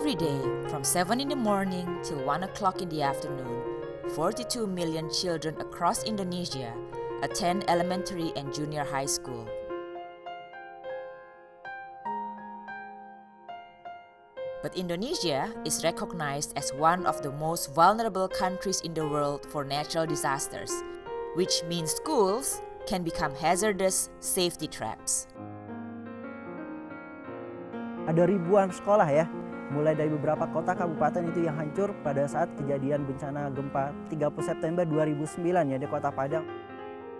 Every day, from 7 in the morning till 1 o'clock in the afternoon, 42 million children across Indonesia attend elementary and junior high school. But Indonesia is recognized as one of the most vulnerable countries in the world for natural disasters, which means schools can become hazardous safety traps. Ada ribuan sekolah ya, mulai dari beberapa kota kabupaten itu yang hancur pada saat kejadian bencana gempa 30 September 2009 ya di Kota Padang.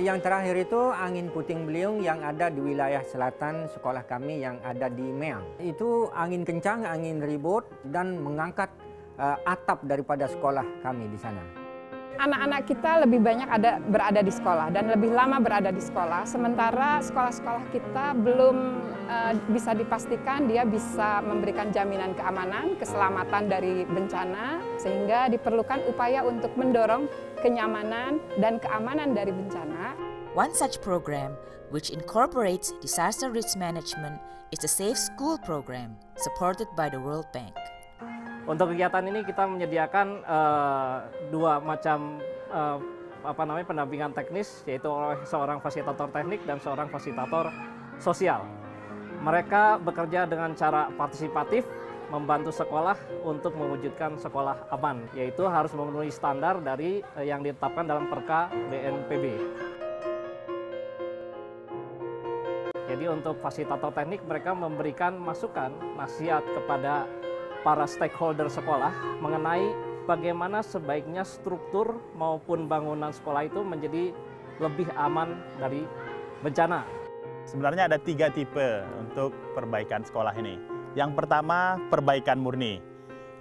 Yang terakhir itu angin puting beliung yang ada di wilayah selatan sekolah kami yang ada di Meang. Itu angin kencang, angin ribut dan mengangkat atap daripada sekolah kami di sana. Anak-anak kita lebih banyak berada di sekolah dan lebih lama berada di sekolah, sementara sekolah-sekolah kita belum bisa dipastikan dia bisa memberikan jaminan keamanan, keselamatan dari bencana, sehingga diperlukan upaya untuk mendorong kenyamanan dan keamanan dari bencana. One such program, which incorporates disaster risk management, is the Safe School program, supported by the World Bank. Untuk kegiatan ini kita menyediakan dua macam pendampingan teknis, yaitu oleh seorang fasilitator teknik dan seorang fasilitator sosial. Mereka bekerja dengan cara partisipatif, membantu sekolah untuk mewujudkan sekolah aman, yaitu harus memenuhi standar dari yang ditetapkan dalam Perka BNPB. Jadi untuk fasilitator teknik mereka memberikan masukan, nasihat kepada para stakeholder sekolah mengenai bagaimana sebaiknya struktur maupun bangunan sekolah itu menjadi lebih aman dari bencana. Sebenarnya ada 3 tipe untuk perbaikan sekolah ini. Yang pertama, perbaikan murni.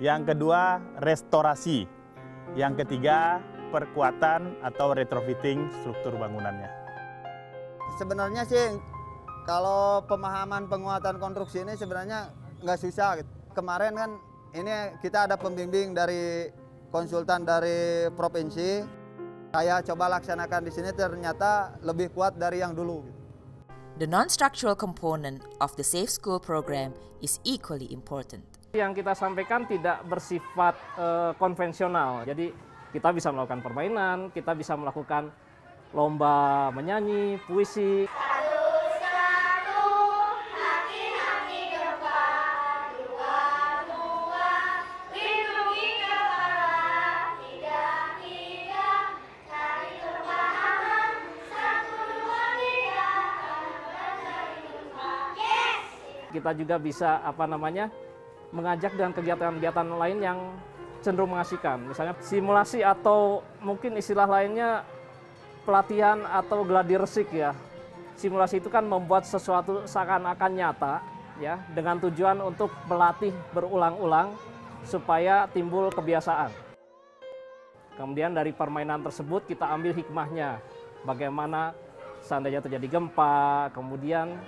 Yang kedua, restorasi. Yang ketiga, perkuatan atau retrofitting struktur bangunannya. Sebenarnya sih, kalau pemahaman penguatan konstruksi ini sebenarnya nggak susah gitu. Kemarin kan ini kita ada pembimbing dari konsultan dari provinsi. Saya coba laksanakan di sini ternyata lebih kuat dari yang dulu. The non-structural component of the Safe School program is equally important. Yang kita sampaikan tidak bersifat konvensional. Jadi kita bisa melakukan permainan, kita bisa melakukan lomba menyanyi, puisi. Kita juga bisa mengajak dengan kegiatan-kegiatan lain yang cenderung mengasihkan. Misalnya simulasi atau mungkin istilah lainnya pelatihan atau gladi resik ya. Simulasi itu kan membuat sesuatu seakan-akan nyata ya, dengan tujuan untuk melatih berulang-ulang supaya timbul kebiasaan. Kemudian dari permainan tersebut kita ambil hikmahnya. Bagaimana seandainya terjadi gempa, kemudian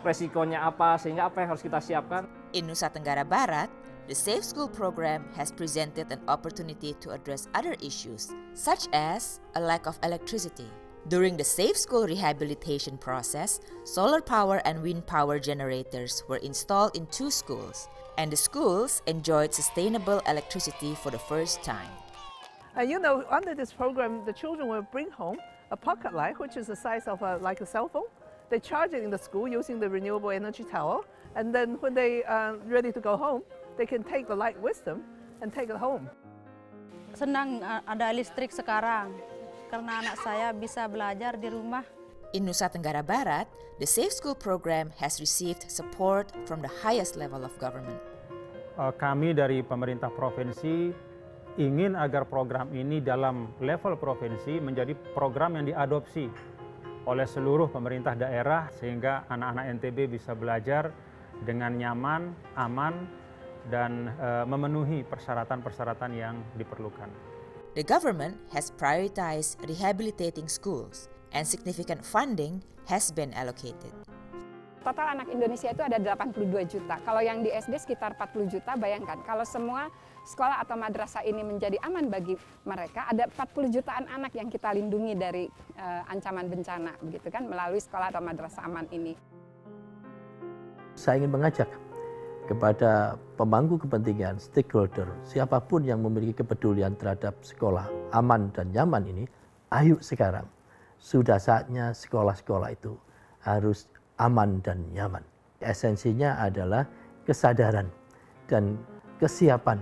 resikonya apa, sehingga apa yang harus kita siapkan. In Nusa Tenggara Barat, the Safe School program has presented an opportunity to address other issues, such as a lack of electricity. During the Safe School rehabilitation process, solar power and wind power generators were installed in 2 schools, and the schools enjoyed sustainable electricity for the first time. Under this program, the children will bring home a pocket light, which is the size of like a cell phone. They charge it in the school using the renewable energy tower, and then when they are ready to go home, they can take the light with them and take it home. Senang ada listrik sekarang, karena anak saya bisa belajar di rumah. In Nusa Tenggara Barat, the Safe School program has received support from the highest level of government. Kami dari pemerintah provinsi ingin agar program ini dalam level provinsi menjadi program yang diadopsi oleh seluruh pemerintah daerah sehingga anak-anak NTB bisa belajar dengan nyaman, aman, dan memenuhi persyaratan-persyaratan yang diperlukan. The government has prioritized rehabilitating schools and significant funding has been allocated. Total anak Indonesia itu ada 82 juta. Kalau yang di SD sekitar 40 juta, bayangkan kalau semua sekolah atau madrasah ini menjadi aman bagi mereka, ada 40 jutaan anak yang kita lindungi dari ancaman bencana, begitu kan, melalui sekolah atau madrasah aman ini. Saya ingin mengajak kepada pemangku kepentingan, stakeholder, siapapun yang memiliki kepedulian terhadap sekolah aman dan nyaman ini, ayo sekarang, sudah saatnya sekolah-sekolah itu harus aman dan nyaman. Esensinya adalah kesadaran dan kesiapan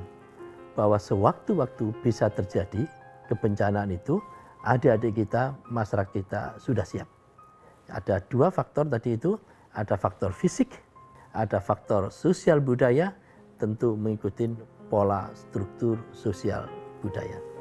bahwa sewaktu-waktu bisa terjadi kebencanaan itu, adik-adik kita, masyarakat kita sudah siap. Ada dua faktor tadi itu, ada faktor fisik, ada faktor sosial budaya, tentu mengikuti pola struktur sosial budaya.